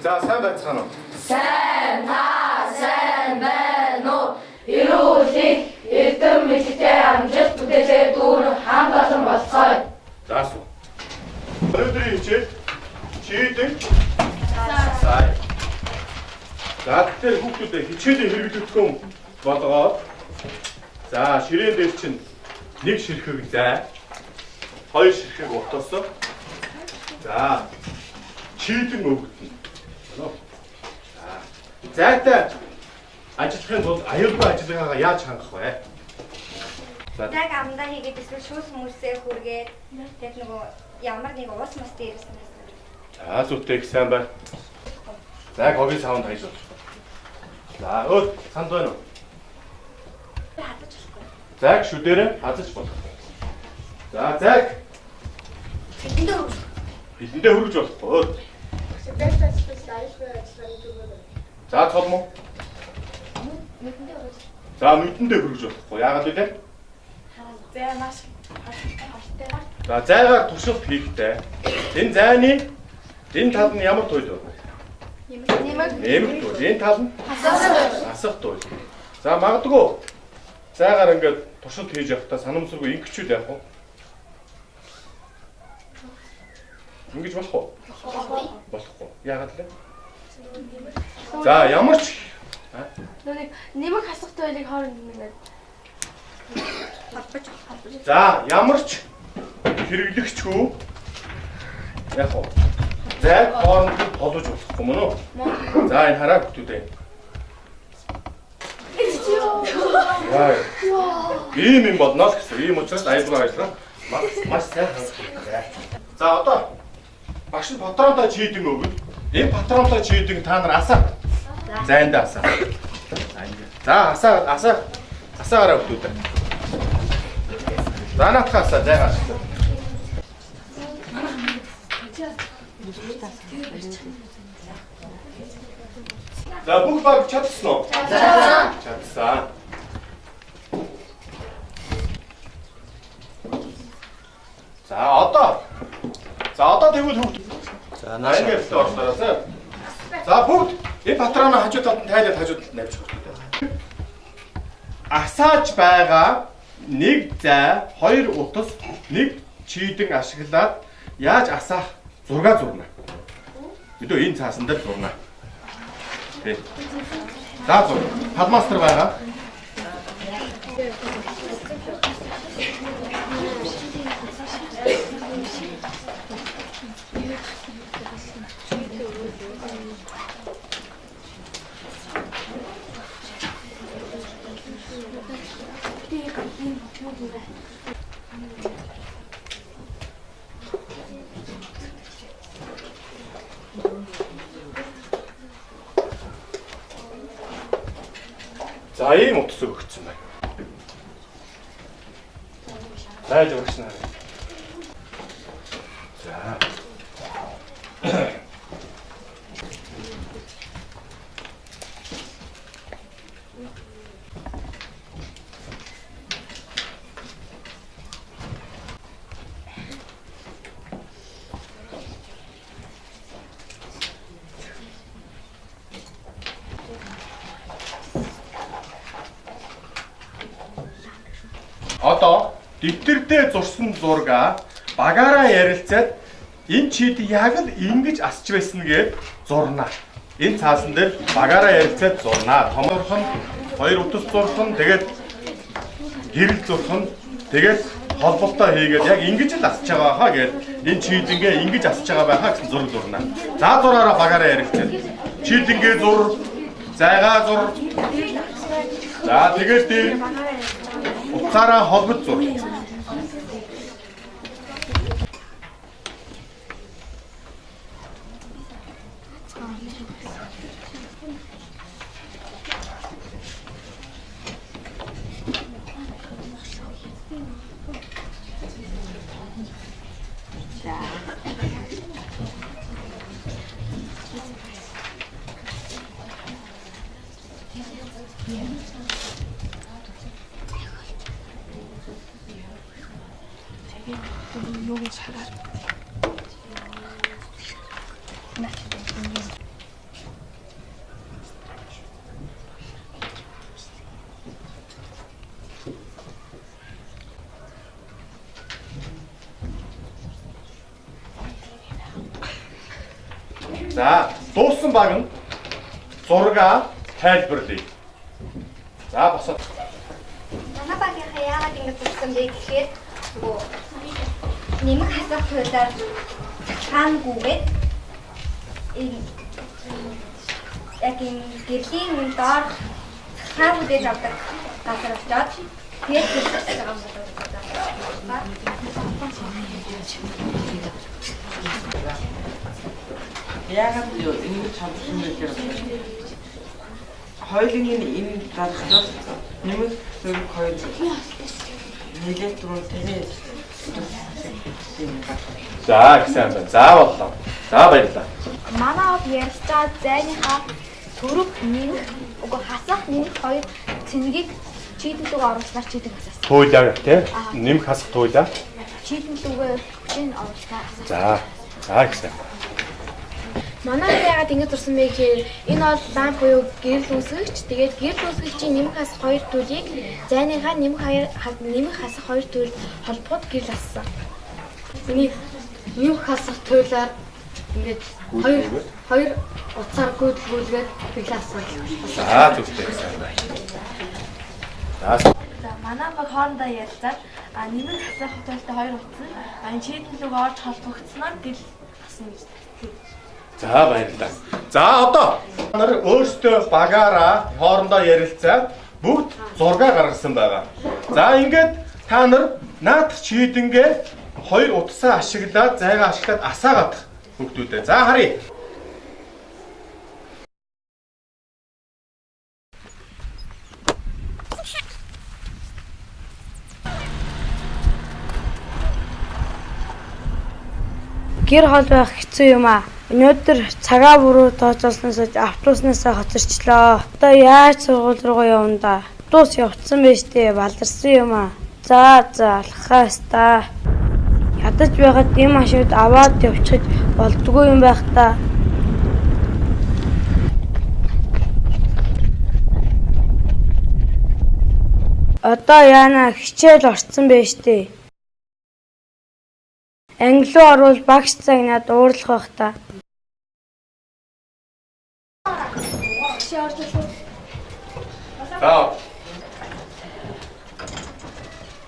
자, сайн байцгаана уу? Сайн байна уу? Ирүүлэх эрдэм мэдтэй амжилт бүтээлээ дүүрэн хамт олон болцгоё. За суу. Өнөөдрийн хичээл чийдэн сайн. За тэгэхээр хүүхдүүдээ хичээлийн хэрэглэгдэхүүн болгоод за ширээн дээр чинь нэг ширхэг зай, хоёр ширхэг утас. За чийдэн өгдөн. Зайтай ажиллахын тулд аюулгүй ажиллагаагаа яаж хангах вэ? Яг амдаа хийгээд эсвэл шүүс хүмүүсээ хүргээд тэг нөгөө ямар нэг уус мас дээрээс нь. За зүгтээ их сайн байна. За говийн саунд хайж бол. За өө санд байна уу? Хадаж болохгүй. Зайг шүдээрээ хазаж болох. За зайг Тэндээ хөрж. хилэндээ хөргөж болохгүй. За цолм уу? Мэдэндээ хөрж. За нүдэндээ хөргөж болохгүй. Яагаад вэ? Зэ маш хаштай. За зайгаар туршилт хийхдээ энэ зайны энэ тал нь ямар туйл вэ? Нэмэг туйл. Энэ тал нь асах туйл. За магадгүй зайгаар ингээд туршилт хийж явахдаа санамсаргүй ингэчүүл яах вэ? Ингэж болох уу? Болохгүй. Яагаад вэ? За ямар ч Нүг нэмэг хасах туйлыг хооронд нэгээд за ямар ч хэрэглэгчгүй яах вэ? Зайг хооронд толгож болохгүй мөн үү? За энэ хараа бүтүүдээ. Яа. Ийм юм болно л гэсэн. Ийм учраас айлгой ажиллаа. Маш сайн хангалттай. За одоо багш нь патронтой чийдэн өгнө. Энэ патронтой чийдэн та нар асаа. Зайндаа асаа. За асаагаараа бүтүүдээ. За наатах асаа зайгаа асаа. За бүх баг чадсан уу? Чадсан. За одоо тэгвэл хүүхд. За наашаа орсоороо. За бүгд энэ патроноо хажуу талд нь тайлаад хажуу талд навьчих хэрэгтэй. Асааж байгаа нэг зай, хоёр утас, нэг чийдэн ашиглаад яаж асаах зураг зурна. Мэдөө энэ цаасан дээр зурна. Тэ. За зур. Падмастер байгаа. За ийм утас өгсөн байна. Яаж өгсөн аа? За. Одоо дэвтэрдээ зурсан зургаа багаараа ярилцаад энэ чид яг л ингэж асч байсан гэж зурнаа. Энэ цаасан дээр багаараа ярилцаад зурнаа. Томорхон, хоёр утас зурхан, тэгээд гэрэл зурхан, тэгээд холболтоо хийгээд яг ингэж л асч байгаа хаа гэж энэ чид ингээ ингэж асч байгаа байхаа гэсэн зураг зурнаа. За зураараа багаараа ярилцаад. Чид ингээ зур, зайгаа зур. За тэгээд утсаараа холбож зур. За, дууссан баг нь зураг тайлбарлая. За, босоод. Манай багийнхаа яагаад ингэж зурсан бэ гэхээр нөгөө нэмэг хасах хуулиар хаангүйгээд яг энэ гэрлийн доор хаан үдээж авдаг газар очоод тэгээд гэрэлж байгаа юм байна. Яагаад ингэж чадсан бэ гэхээр хоёулын энэ дарахад нэмэг зөв хоёр нэлээд түрүү тэгээд За, гэсэн байна. За боллоо. За баярлалаа. Манай ов ярьж байгаа зайныхаа сөрөг нэмэх үгүй хасах нэмэх хоёр цэнгийг чийдэлүүг оруулснаар чийдэг асаасан. Туйлаа тий? Нэмэх хасах туйлаа. Чийдэлүүгээ хүчин оруулснаар асаасан. За. За гэсэн. Манай яагаад ингэж зурсан бэ гэхээр энэ бол ламп буюу гэрэл үүсгэгч. Тэгээд гэрэл үүсгэгчийн нэмэх хасах хоёр төлийг зайныхаа нэмэх хасах хоёр төлөв холбогод гэрэл ассан. Энийг нэмэх хасах туйлаар ингээд хоёр утсаар гүйдэлгүүлгээд гэрэл ассан. За зүгтэй. За. Манай баг хоорондоо ярилцаад нэмэх хасах туйлтай хоёр утсан энэ чийдэлүүг орж холбогдсноор гэрэл асна гэж. За баярлалаа. За одоо нар өөрсдөө багаараа хоорондоо ярилцаад бүгд зураг гаргасан байгаа. За ингээд та нар наадах чийдэнгээ хоёр утсаа ашиглаад зайгаа ашиглаад асаагаад бүгдүүдээ. За харъя. Гэр хол байх хэцүү юм аа. Өнөөдөр цагаа бүрүү тооцоолсноос автобуснаас хоцорчлоо. Одоо яаж сургууль руу явна да? Автобус явцсан байж тээ баларсан юм аа. За алхаас та. Ядаж байгаад ийм машинууд аваад явчихад болдгүй юм байх та. Одоо яана хичээл орцсон байж тээ. Англи руу орвол багш цаг над уурлах байх та.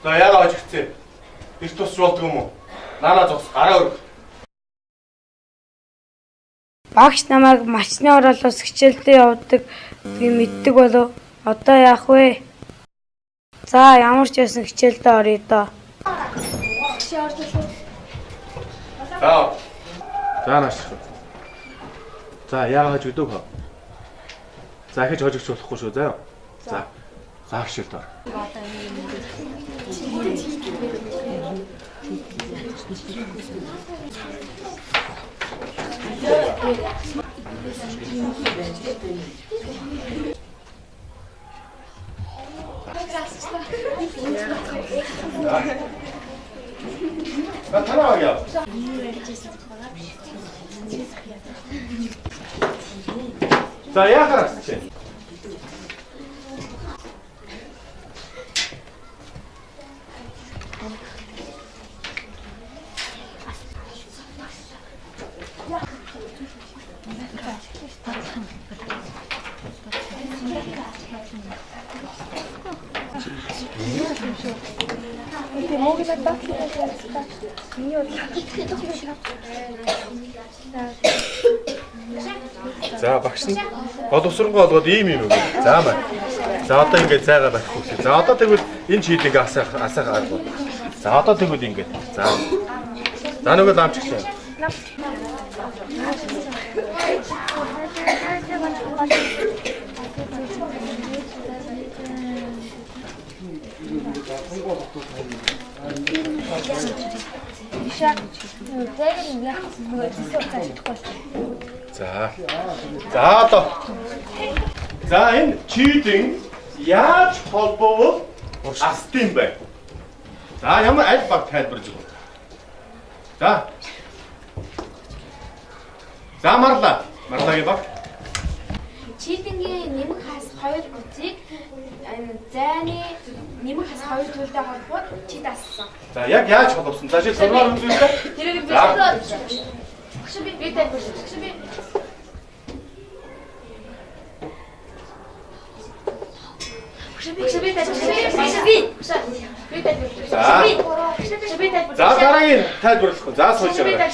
За яагаад очигцээ? Их тусч болдго юм уу? Наана зогс гараа өрг. Багш намайг мачны оролоос хичээлдээ явдаг би мэддэг болов. Одоо яах вэ? За ямар ч байсан хичээлдээ оръё доо. За. За нааш. За яагаад хожигдөг хөө? За ихэж хожигч болохгүй шүү заа. За. За хшилт ор. За танаа яа. За яахаас чи? За багш нь боловсронгоо олгоод ийм юм уу? За маа. За одоо ингээд зайгаа барих үү. За одоо тэгвэл энэ шийдийг асаах арга. За одоо тэгвэл ингээд. За. За нөгөө ламч гişээ. За. За одоо. За энэ чийдэн яаж холбоов асд юм бэ? За ямар аль баг тайлбарж өгнө. За. За марлаа. Марлагийн баг. Чийдэнгийн нэмэг хас 2 үзийг зайны нэмэг хас 2 төлөвтэй холбоод чи дассан. За яг яаж холбосон? За чи сургаар үзүүлээ. Тэрийг би За. Багш би тайлбарлаж багш би. За дараагийн тайлбарлах. За суучраа.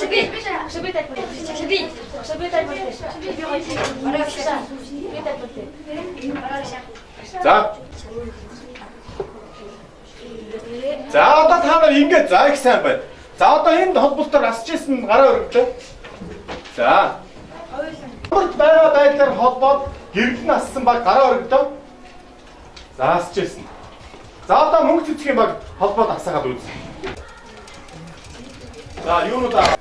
За. За одоо та нар ингэж за их сайн байна. За одоо энэ холболтоор асч ирсэн гараа өргөлөө. За. Бүрд байгаа байдлаар холбоод гэрэл нь ассан баг гараа өргөлөө. За асч ирсэн. За одоо мөнгө цэцгийн баг холбоод асаагаад үз. За юунуудаа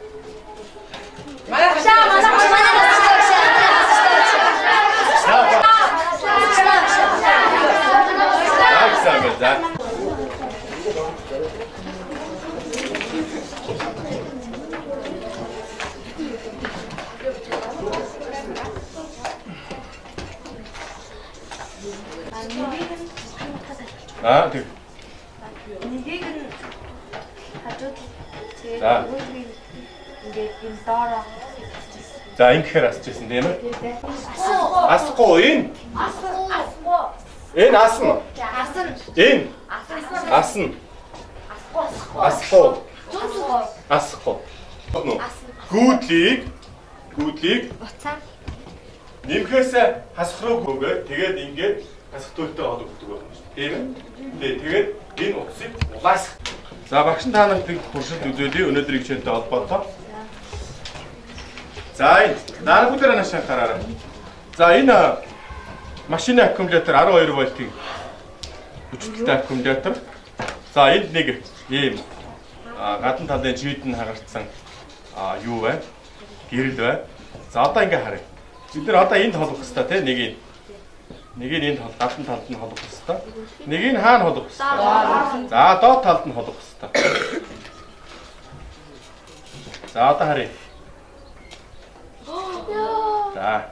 За. Тэг. Нэгийг нь хажууд тэгээд За. нөгөөдгийг ингээд энэ доороо За ингэхээр асч ирсэн тийм ээ. Асахгүй энэ. Энэ асна. Энэ. Асна. Асахгүй. Асахгүй. Гүүдлийг уцаа нэмхээс хасхруугүйгээ тэгээд ингээд хасах төлөлтэй холбогддог байна шүү дээ. Тийм ээ. Тэгээд энэ утсыг улаасах. За багш та нарт туршилт үзүүлье. Өнөөдрийн хичээлтэй холбоотой. За энэ дараагуудаараа нашаа хараарай. За энэ машины аккумулятор 12 вольтын хүчтэй аккумулятор. За энд нэг ийм гадна талын чийдэн хагарцсан юу байна? Гэрэл байна. За одоо ингээ харъя. Бид нэр одоо энд холбох хэрэгтэй тий нэг нь энд гадна талд нь холбох хэрэгтэй. Нэг нь хаана холбох хэрэгтэй? За доод талд нь холбох хэрэгтэй. За одоо харъя. За.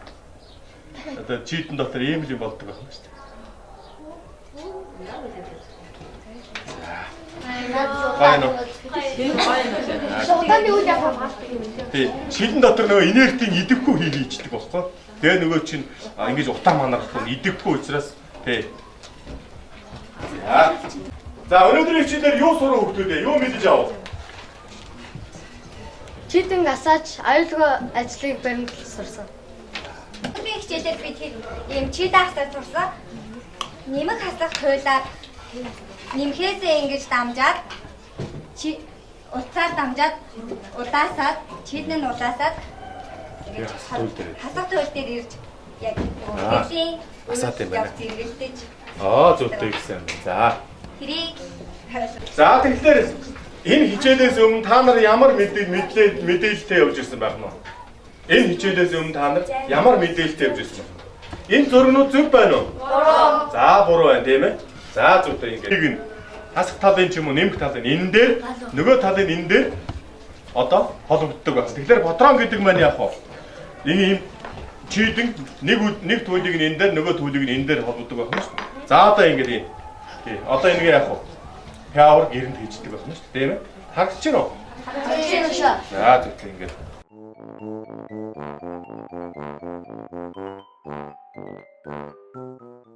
Одоо чийдэн дотор ийм л юм болдог байна шүү дээ. Байна уу? Тий, чийдэн дотор нөгөө инертийн идэвхүү хийждэг байхгүй. Тэгээ нөгөө чинь ингэж утаа манарах нь идэвхүү учраас тий. За өнөөдрийн хичээлээр юу сурах хүмүүстээ юу мэдэж авав? чийдэн асаач аюулгүй ажлыг баримтлал сурсан. Би хичээлээр би тэр ийм чийдэн асаач сурсан. Нэмэг хасах хуулиар нэмхээсээ ингэж дамжаад уцаар дамжаад удаасаад чийдэн нь удаасаад хасах хууль дээр ирж яг гэрлийн асаад юм байна. Зэрэгэлдэж. Зүйтэй гэсэн. За. Тэрийг За тэгэхээр энэ хичээлээс өмнө та нар ямар мэдээлэлтэй явж ирсэн байх нь вэ? Энэ хичээлээс өмнө та нар ямар мэдээлэлтэй явж ирсэн байх нь? Энэ зургнууд зөв байна уу? Буруу. За буруу байна тийм ээ. За зүйтэй ингэ. Хасах талын ч юм уу нэмэх талын энэ дээр нөгөө талын энэ дээр одоо холбогддог байна. Тэгэхээр патрон гэдэг маань яах вэ? Ийм чийдэн нэг төлийг нь энэ дээр нөгөө төлийг нь энэ дээр холбогддог байна шүү дээ. За одоо ингэ тийм. Одоо энийг яах вэ? Power гэрэнд хийждэг байна шүү дээ тийм ээ. Харагдаж байна уу? харагдаж байна шүү. За зөвхөн ингэ.